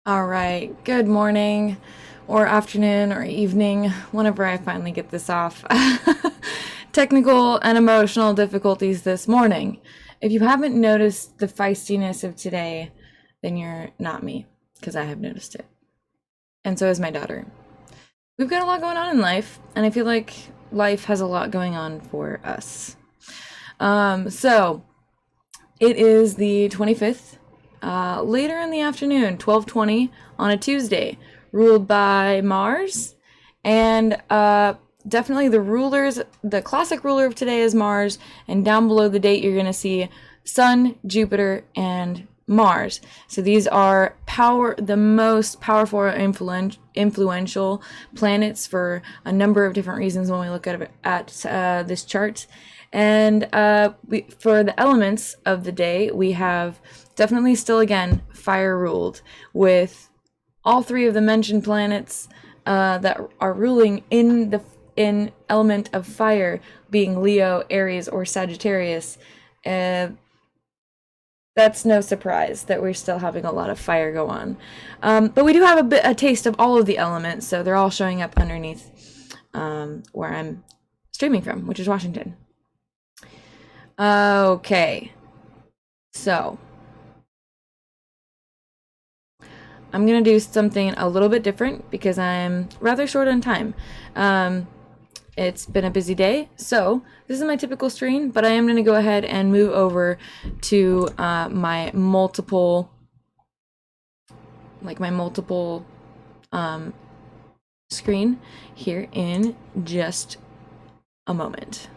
All right, good morning or afternoon or evening, whenever I finally get this off. Technical and emotional difficulties this morning. If you haven't noticed the feistiness of today, then you're not me, because I have noticed it. And so has my daughter. We've got a lot going on in life, and I feel like life has a lot going on for us. So it is the 25th. Later in the afternoon, 12:20 on a Tuesday, ruled by Mars, and definitely the classic ruler of today is Mars, and down below the date you're going to see Sun, Jupiter, and Mars. So these are the most powerful or influential planets for a number of different reasons when we look at this chart. And for the elements of the day, we have definitely still again fire ruled, with all three of the mentioned planets that are ruling in element of fire being Leo, Aries, or Sagittarius. That's no surprise that we're still having a lot of fire go on. But we do have a taste of all of the elements, so they're all showing up underneath where I'm streaming from, which is Washington. Okay, so I'm gonna do something a little bit different because I'm rather short on time. It's been a busy day, so this is my typical screen, but I am gonna go ahead and move over to my multiple screen here in just a moment.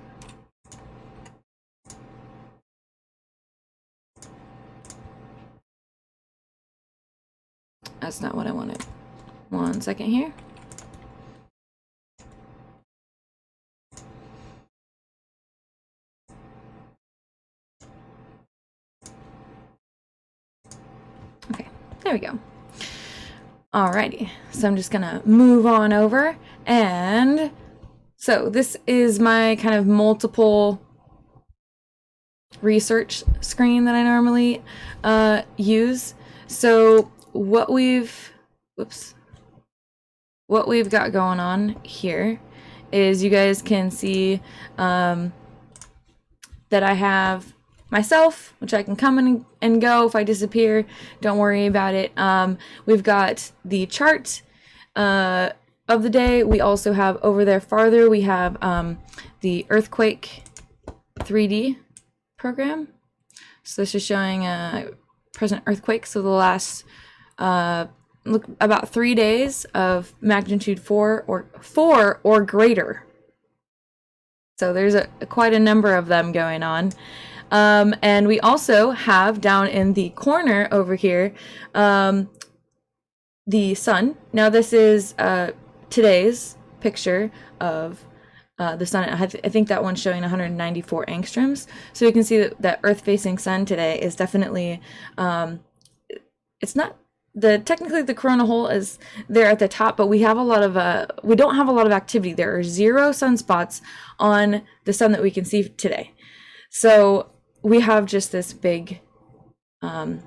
That's not what I wanted. 1 second here. Okay, there we go. Alrighty, so I'm just gonna move on over, and so this is my kind of multiple research screen that I normally use. So what we've got going on here is you guys can see that I have myself, which I can come and go if I disappear. Don't worry about it. We've got the chart of the day. We also have over there farther, we have the earthquake 3D program. So this is showing present earthquake. So the last look about 3 days of magnitude 4 or greater. So there's quite a number of them going on. And we also have down in the corner over here the sun. Now this is today's picture of the sun. I think that one's showing 194 angstroms. So you can see that Earth-facing sun today is definitely, it's not, technically the corona hole is there at the top, but we have a lot of, we don't have a lot of activity. There are 0 sunspots on the sun that we can see today. So we have just this big, you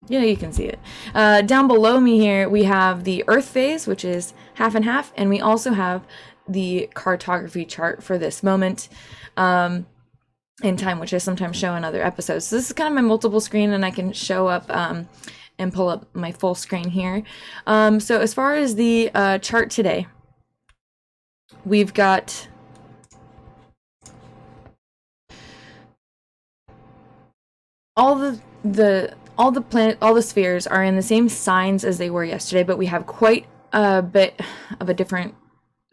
can see it. Down below me here, we have the Earth phase, which is half and half, and we also have the cartography chart for this moment in time, which I sometimes show in other episodes. So this is kind of my multiple screen, and I can show up and pull up my full screen here. So as far as the chart today, we've got all the spheres are in the same signs as they were yesterday, but we have quite a bit of a different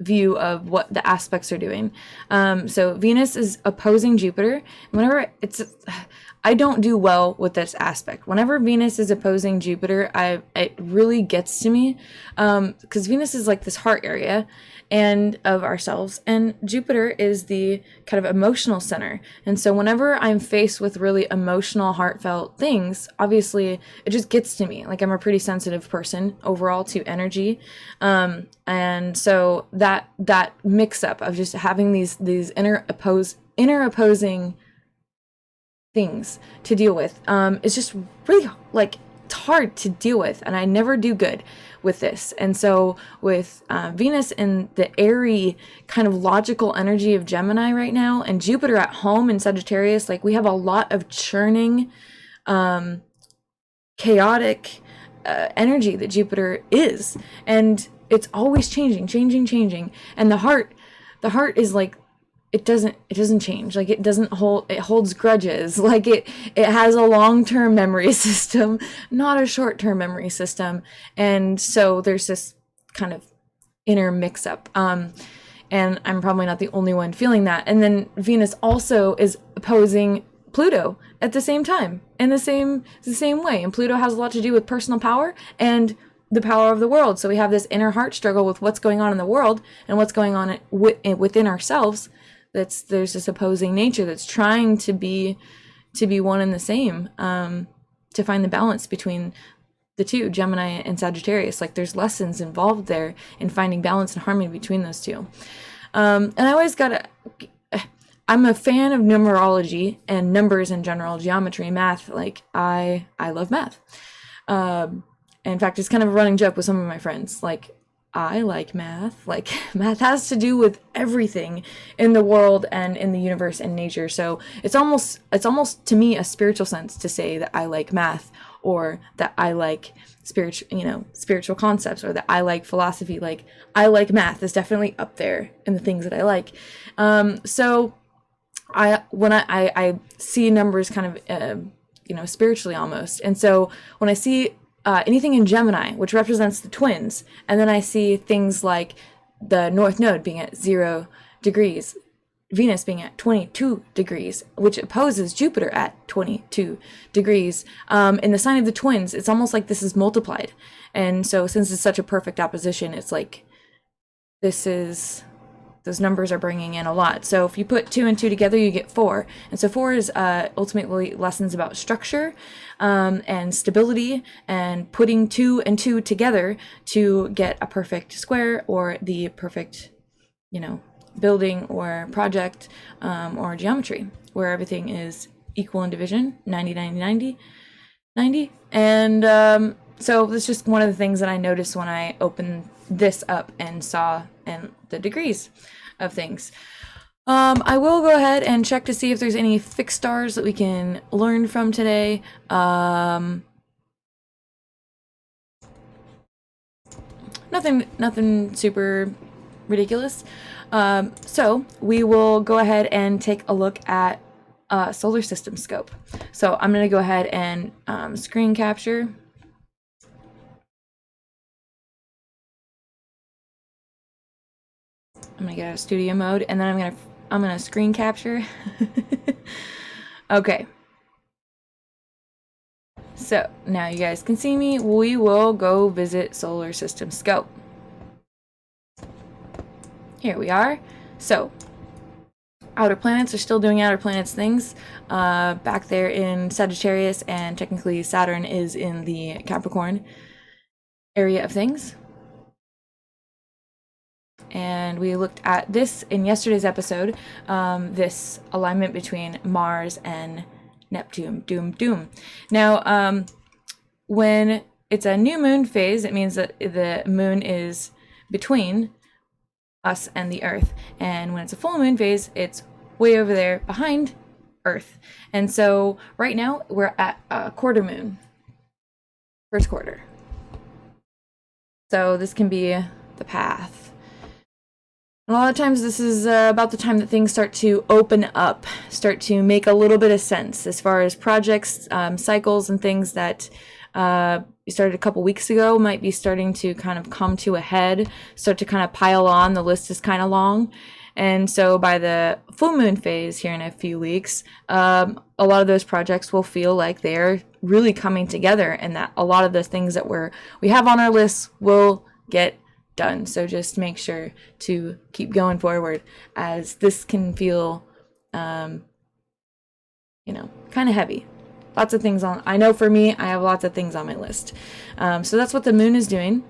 view of what the aspects are doing. So Venus is opposing Jupiter. Whenever I don't do well with this aspect. Whenever Venus is opposing Jupiter, it really gets to me, because Venus is like this heart area and of ourselves, and Jupiter is the kind of emotional center. And so whenever I'm faced with really emotional, heartfelt things, obviously it just gets to me. Like, I'm a pretty sensitive person overall to energy, and so that mix up of just having these inner opposing things to deal with is just really, like, it's hard to deal with, and I never do good with this. And so with Venus in the airy kind of logical energy of Gemini right now, and Jupiter at home in Sagittarius, like, we have a lot of churning, chaotic energy that Jupiter is, and it's always changing, and the heart is like, it doesn't change. Like, it holds grudges. Like, it has a long-term memory system, not a short-term memory system. And so there's this kind of inner mix-up, and I'm probably not the only one feeling that. And then Venus also is opposing Pluto at the same time, in the same way. And Pluto has a lot to do with personal power and the power of the world. So we have this inner heart struggle with what's going on in the world and what's going on within ourselves. There's this opposing nature that's trying to be one and the same, to find the balance between the two, Gemini and Sagittarius. Like, there's lessons involved there in finding balance and harmony between those two. And I always I'm a fan of numerology and numbers in general, geometry, math. Like, I love math. In fact, it's kind of a running joke with some of my friends. Like, I like math. Like, math has to do with everything in the world and in the universe and nature. So it's almost to me a spiritual sense to say that I like math, or that I like spiritual concepts, or that I like philosophy. Like, I like math is definitely up there in the things that I like. So when I see numbers kind of spiritually almost, and so when I see anything in Gemini, which represents the twins, and then I see things like the North Node being at 0 degrees, Venus being at 22 degrees, which opposes Jupiter at 22 degrees, in the sign of the twins, it's almost like this is multiplied. And so since it's such a perfect opposition, it's like those numbers are bringing in a lot. So if you put 2 and 2 together, you get 4. And so 4 is ultimately lessons about structure, and stability, and putting 2 and 2 together to get a perfect square, or the perfect, building or project, or geometry, where everything is equal in division, 90, 90, 90, 90. And so that's just one of the things that I noticed when I opened this up and saw and the degrees of things. I will go ahead and check to see if there's any fixed stars that we can learn from today. Nothing super ridiculous. So we will go ahead and take a look at solar system scope. So I'm going to go ahead and screen capture. I'm gonna get out of studio mode, and then I'm gonna screen capture. Okay. So now you guys can see me. We will go visit solar system scope. Here we are. So outer planets are still doing outer planets things back there in Sagittarius, and technically Saturn is in the Capricorn area of things. And we looked at this in yesterday's episode, this alignment between Mars and Neptune, doom. Now, when it's a new moon phase, it means that the moon is between us and the Earth. And when it's a full moon phase, it's way over there behind Earth. And so right now we're at a quarter moon, first quarter. So this can be the path. A lot of times this is about the time that things start to open up, start to make a little bit of sense as far as projects, cycles, and things that you started a couple weeks ago might be starting to kind of come to a head, start to kind of pile on. The list is kind of long. And so by the full moon phase here in a few weeks, a lot of those projects will feel like they're really coming together, and that a lot of the things that we have on our list will get done. So just make sure to keep going forward, as this can feel, kind of heavy. Lots of things on. I know for me, I have lots of things on my list. So that's what the moon is doing.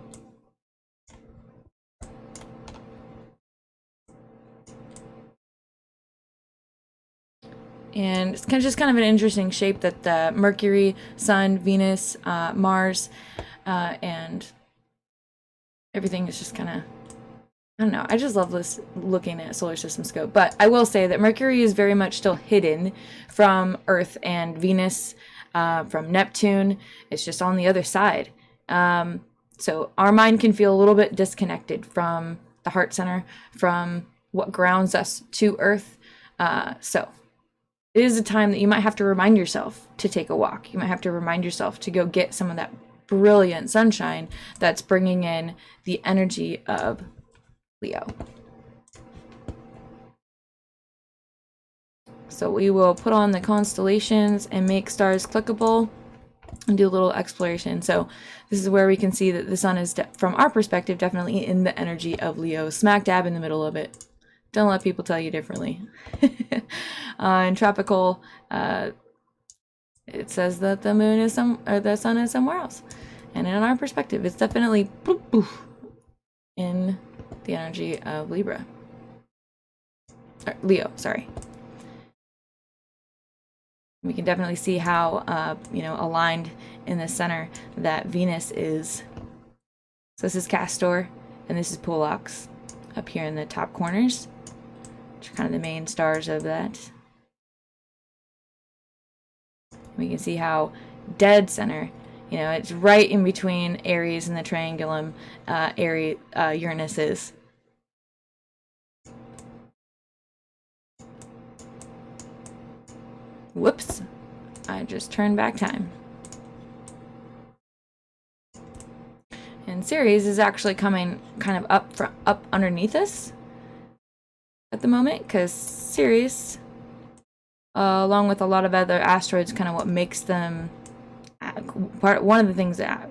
And it's just kind of an interesting shape that the Mercury, Sun, Venus, Mars, and everything is just kind of, I don't know. I just love this looking at solar system scope. But I will say that Mercury is very much still hidden from Earth and Venus, from Neptune. It's just on the other side. So our mind can feel a little bit disconnected from the heart center, from what grounds us to Earth. So it is a time that you might have to remind yourself to take a walk. You might have to remind yourself to go get some of that brilliant sunshine that's bringing in the energy of Leo. So we will put on the constellations and make stars clickable and do a little exploration. So this is where we can see that the sun is, from our perspective, definitely in the energy of Leo, smack dab in the middle of it. Don't let people tell you differently. In tropical, it says that the moon is the sun is somewhere else, and in our perspective, it's definitely boop, boop, in the energy of Leo. Sorry. We can definitely see how aligned in the center that Venus is. So this is Castor, and this is Pollux, up here in the top corners, which are kind of the main stars of that. We can see how dead center, it's right in between Aries and the triangulum Uranus is. Whoops, I just turned back time. And Ceres is actually coming kind of up underneath us at the moment, because Ceres, along with a lot of other asteroids, kind of what makes them one of the things that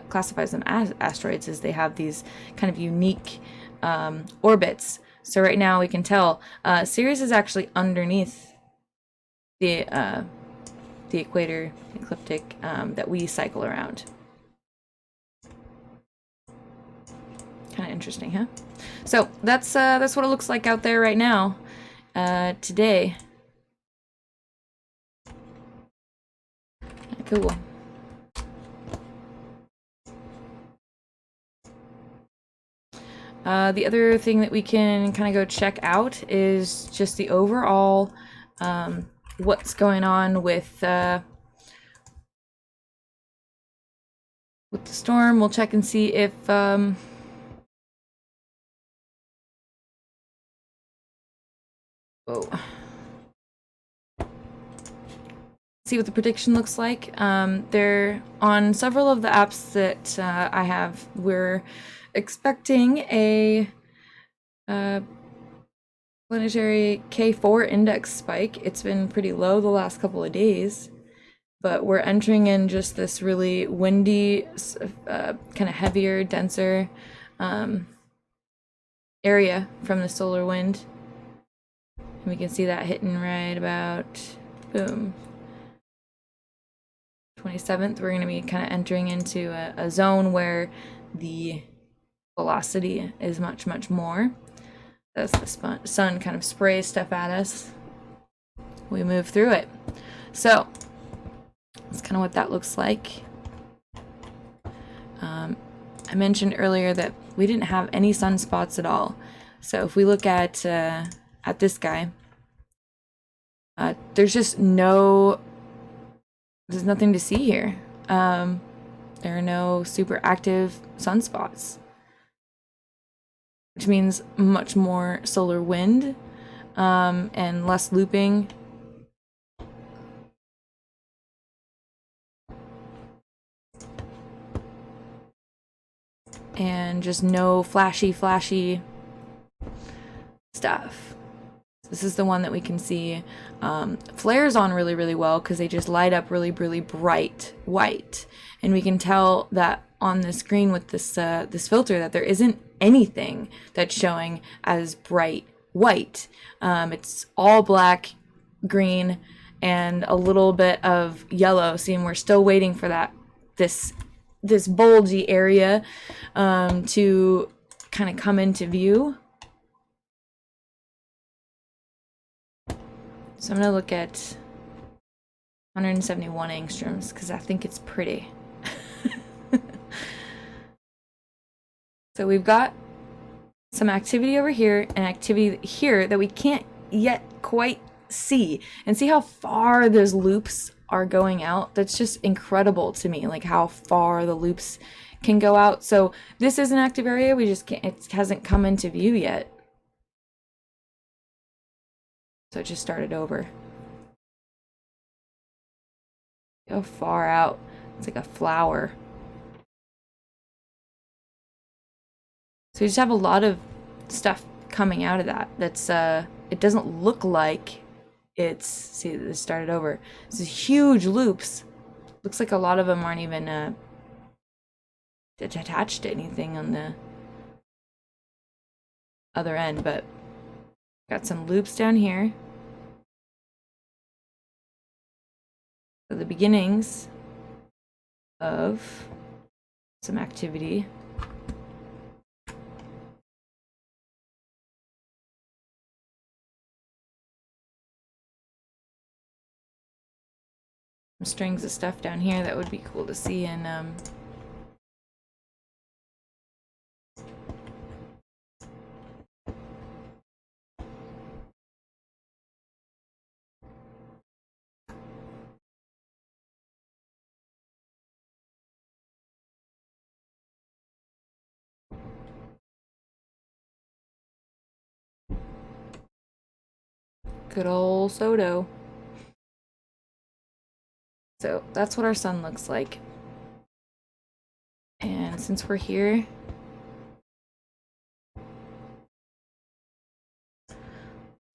classifies them as asteroids is they have these kind of unique orbits. So right now we can tell Ceres is actually underneath the equator, ecliptic, that we cycle around. Kind of interesting, huh? So that's what it looks like out there right now, today. Cool. The other thing that we can kind of go check out is just the overall what's going on with the storm. We'll check and see if see what the prediction looks like. They're on several of the apps that I have. We're expecting a planetary K4 index spike. It's been pretty low the last couple of days, but we're entering in just this really windy, kind of heavier, denser area from the solar wind. And we can see that hitting right about, boom, 27th. We're going to be kind of entering into a zone where the velocity is much, much more. As the sun kind of sprays stuff at us, we move through it. So that's kind of what that looks like. I mentioned earlier that we didn't have any sunspots at all. So if we look at this guy, there's just there's nothing to see here. There are no super active sunspots. which means much more solar wind and less looping. And just no flashy stuff. This is the one that we can see flares on really well because they just light up really bright white, and we can tell that on the screen with this this filter that there isn't anything that's showing as bright white. It's all black, green, and a little bit of yellow. See, and we're still waiting for that this bulgy area to kind of come into view. So I'm going to look at 171 angstroms because I think it's pretty. So we've got some activity over here and activity here that we can't yet quite see. And see how far those loops are going out? That's just incredible to me, like how far the loops can go out. So this is an active area. We just can't, it hasn't come into view yet. So it just started over. Go far out. It's like a flower. So we just have a lot of stuff coming out of that. That's it doesn't look like it's, see, this started over. This is huge loops. Looks like a lot of them aren't even attached to anything on the other end, but got some loops down here. So the beginnings of some activity. Some strings of stuff down here that would be cool to see in good old Soto. So that's what our sun looks like. And since we're here,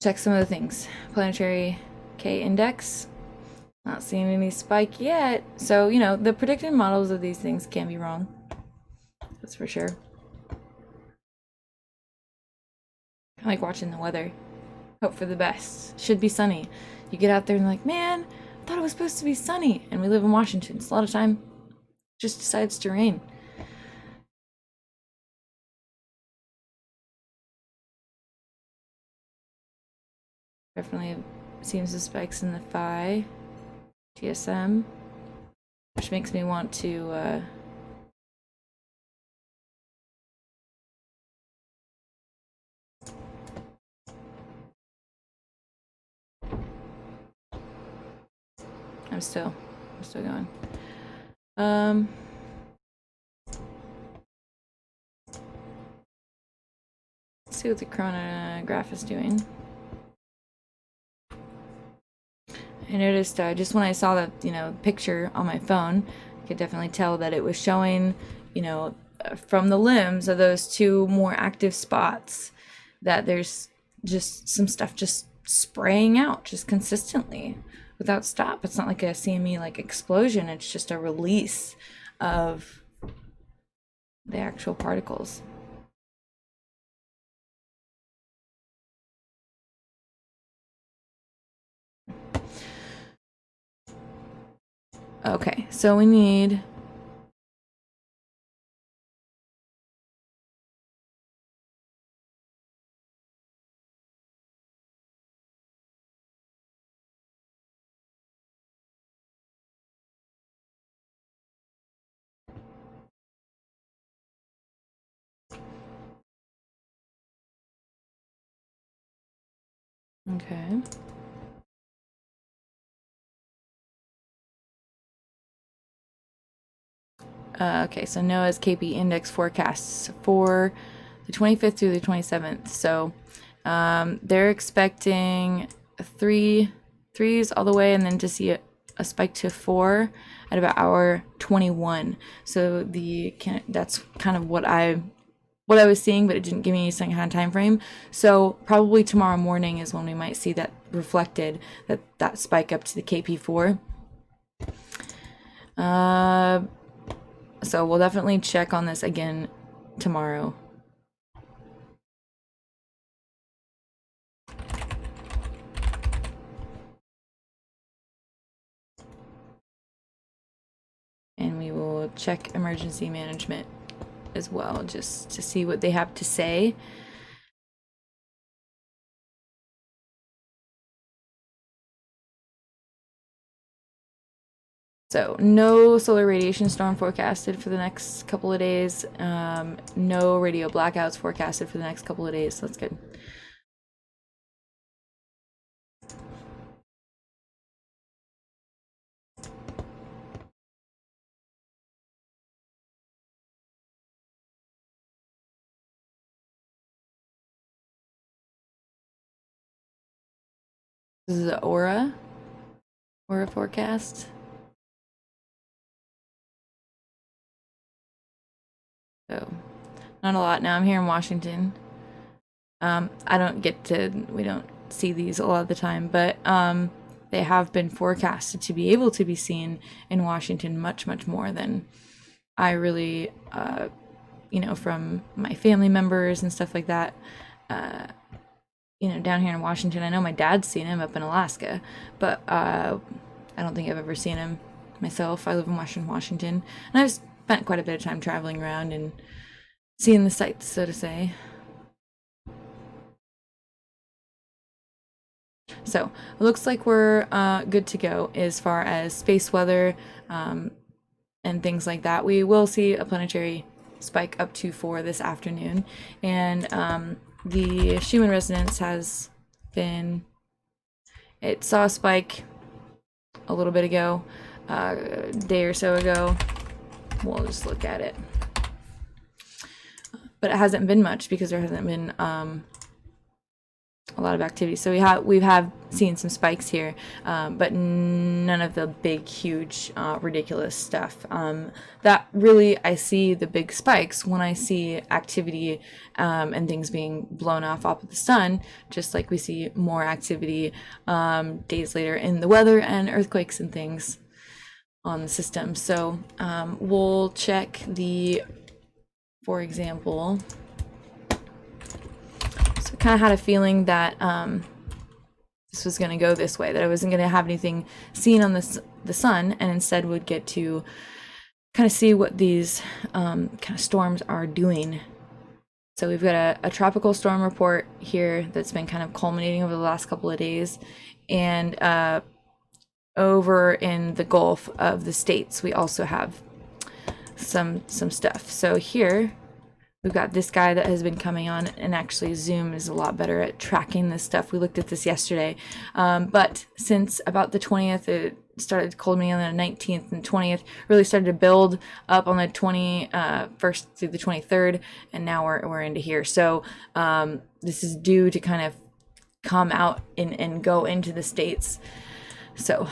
check some of the things. Planetary K index. Not seeing any spike yet. So, you know, the predicted models of these things can be wrong. That's for sure. I like watching the weather. Hope for the best. Should be sunny. You get out there and like, man, I thought it was supposed to be sunny. And we live in Washington. So a lot of time it just decides to rain. Definitely seems the spikes in the phi, TSM, which makes me want to I'm still going. Let's see what the chronograph is doing. I noticed just when I saw the, you know, picture on my phone, I could definitely tell that it was showing, you know, from the limbs of those two more active spots, that there's just some stuff just spraying out just consistently without stop. It's not like a CME like explosion, it's just a release of the actual particles. Okay, so we need okay. Okay, so NOAA's KP index forecasts for the 25th through the 27th. So they're expecting threes all the way, and then to see a spike to 4 at about hour 21. So that's kind of what I was seeing, but it didn't give me any kind of time frame. So probably tomorrow morning is when we might see that reflected, that spike up to the KP4. So we'll definitely check on this again tomorrow. And we will check emergency management as well, just to see what they have to say. So no solar radiation storm forecasted for the next couple of days. No radio blackouts forecasted for the next couple of days. So that's good. This is the aura forecast. So not a lot. Now I'm here in Washington. We don't see these a lot of the time, but they have been forecasted to be able to be seen in Washington much, much more than I really, from my family members and stuff like that. Down here in Washington, I know my dad's seen him up in Alaska, but I don't think I've ever seen him myself. I live in Western Washington, and I've spent quite a bit of time traveling around and seeing the sights, so to say. So it looks like we're good to go as far as space weather and things like that. We will see a planetary spike up to 4 this afternoon, and the Schumann resonance it saw a spike a little bit ago, a day or so ago. We'll just look at it, but it hasn't been much because there hasn't been a lot of activity. So we have seen some spikes here, but none of the big, huge, ridiculous stuff. That really, I see the big spikes when I see activity and things being blown off of the sun, just like we see more activity days later in the weather and earthquakes and things on the system. So we'll check for example, kind of had a feeling that this was going to go this way, that I wasn't going to have anything seen on the sun, and instead would get to kind of see what these kind of storms are doing. So we've got a tropical storm report here that's been kind of culminating over the last couple of days, and over in the Gulf of the States we also have some stuff. So here we've got this guy that has been coming on, and actually Zoom is a lot better at tracking this stuff. We looked at this yesterday, but since about the 20th, it started culminating on the 19th and 20th, really started to build up on the 21st through the 23rd, and now we're into here. So this is due to kind of come out and go into the States. So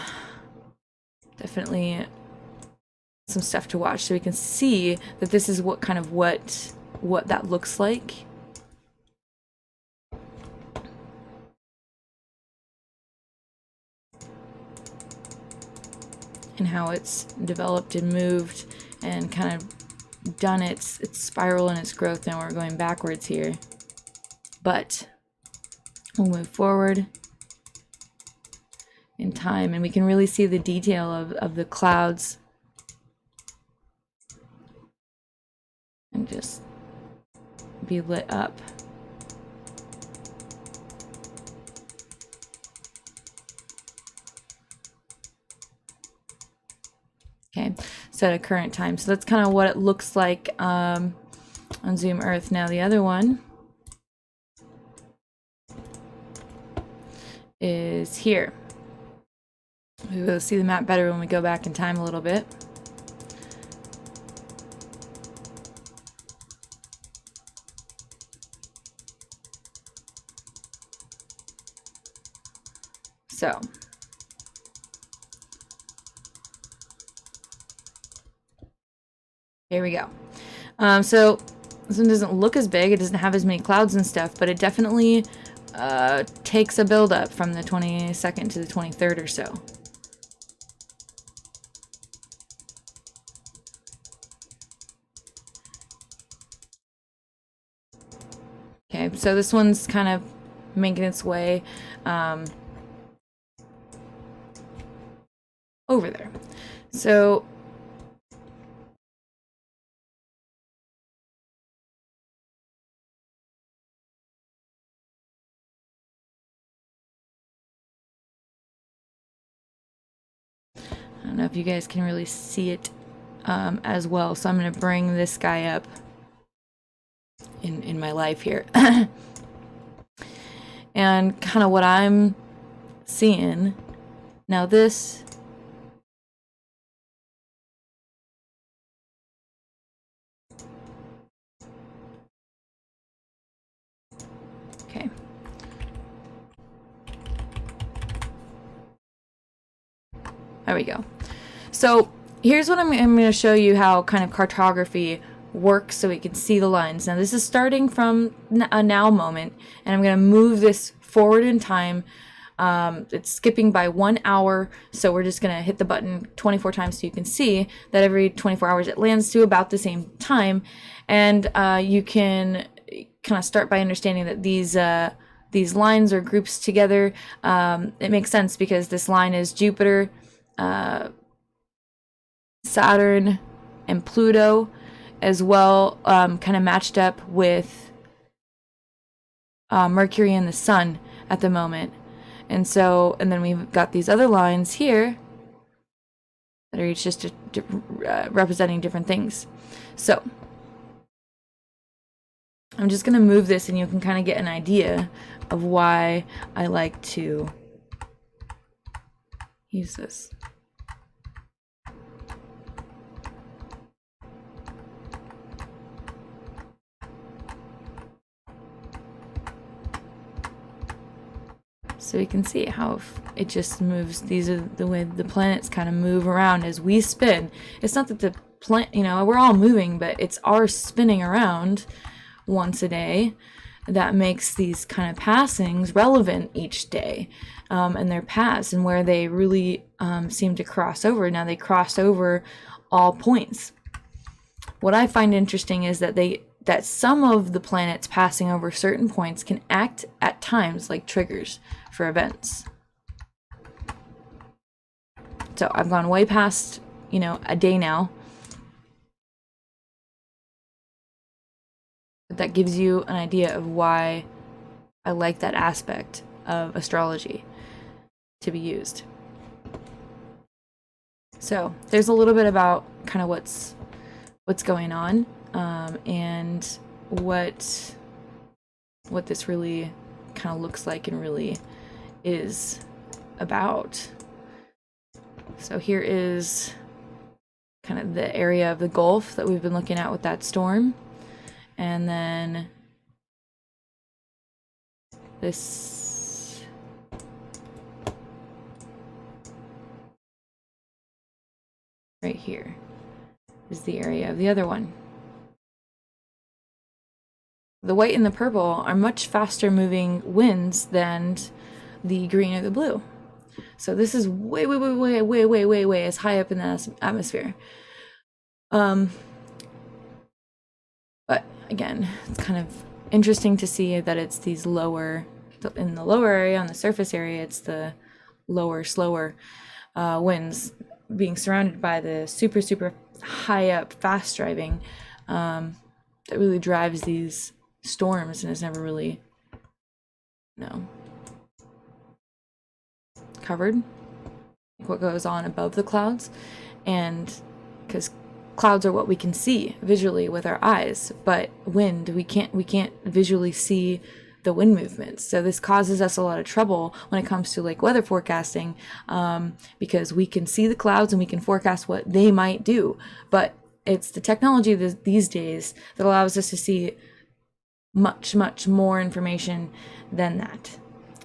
definitely some stuff to watch, so we can see that this is what that looks like. And how it's developed and moved and kind of done its spiral and its growth. Now we're going backwards here, but we'll move forward in time, and we can really see the detail of the clouds and just be lit up. Okay, set a current time. So that's kind of what it looks like on Zoom Earth. Now the other one is here. We will see the map better when we go back in time a little bit. So here we go. So this one doesn't look as big, it doesn't have as many clouds and stuff, but it definitely takes a build up from the 22nd to the 23rd or so. Okay, so this one's kind of making its way over there. So I don't know if you guys can really see it as well, so I'm going to bring this guy up in my life here. And kind of what I'm seeing now, this okay. There we go. So here's what I'm going to show you how kind of cartography works so we can see the lines. Now this is starting from a now moment, and I'm going to move this forward in time. It's skipping by 1 hour, so we're just going to hit the button 24 times so you can see that every 24 hours it lands to about the same time. And you can kind of start by understanding that these lines are groups together. It makes sense because this line is Jupiter, Saturn, and Pluto as well, kind of matched up with Mercury and the Sun at the moment. And so, and then we've got these other lines here that are each just representing different things. So I'm just going to move this and you can kind of get an idea of why I like to use this. So you can see how it just moves. These are the way the planets kind of move around as we spin. It's not that the planet, you know, we're all moving, but it's our spinning around once a day that makes these kind of passings relevant each day, and their paths and where they really seem to cross over. Now they cross over all points. What I find interesting is that that some of the planets passing over certain points can act at times like triggers for events. So I've gone way past, you know, a day now. But that gives you an idea of why I like that aspect of astrology to be used. So there's a little bit about kind of what's going on, and what this really kind of looks like and really is about. So here is kind of the area of the Gulf that we've been looking at with that storm, and then this right here is the area of the other one. The white and the purple are much faster moving winds than the green or the blue. So this is way as high up in the atmosphere. But again, it's kind of interesting to see that it's these lower, in the lower area, on the surface area, it's the lower, slower winds being surrounded by the super high up fast driving that really drives these storms and is never really covered, like what goes on above the clouds. And because clouds are what we can see visually with our eyes, but wind, we can't visually see the wind movements. So this causes us a lot of trouble when it comes to like weather forecasting, because we can see the clouds and we can forecast what they might do, but it's the technology these days that allows us to see much more information than that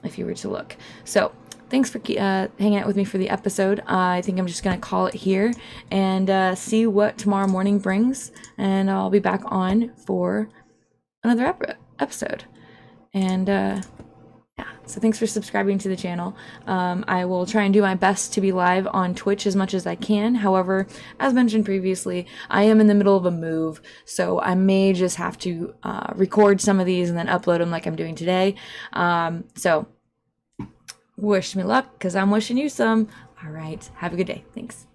if you were to look. So thanks for hanging out with me for the episode. I think I'm just going to call it here and see what tomorrow morning brings. And I'll be back on for another episode. And yeah, so thanks for subscribing to the channel. I will try and do my best to be live on Twitch as much as I can. However, as mentioned previously, I am in the middle of a move, so I may just have to record some of these and then upload them like I'm doing today. So wish me luck, because I'm wishing you some. All right, have a good day. Thanks.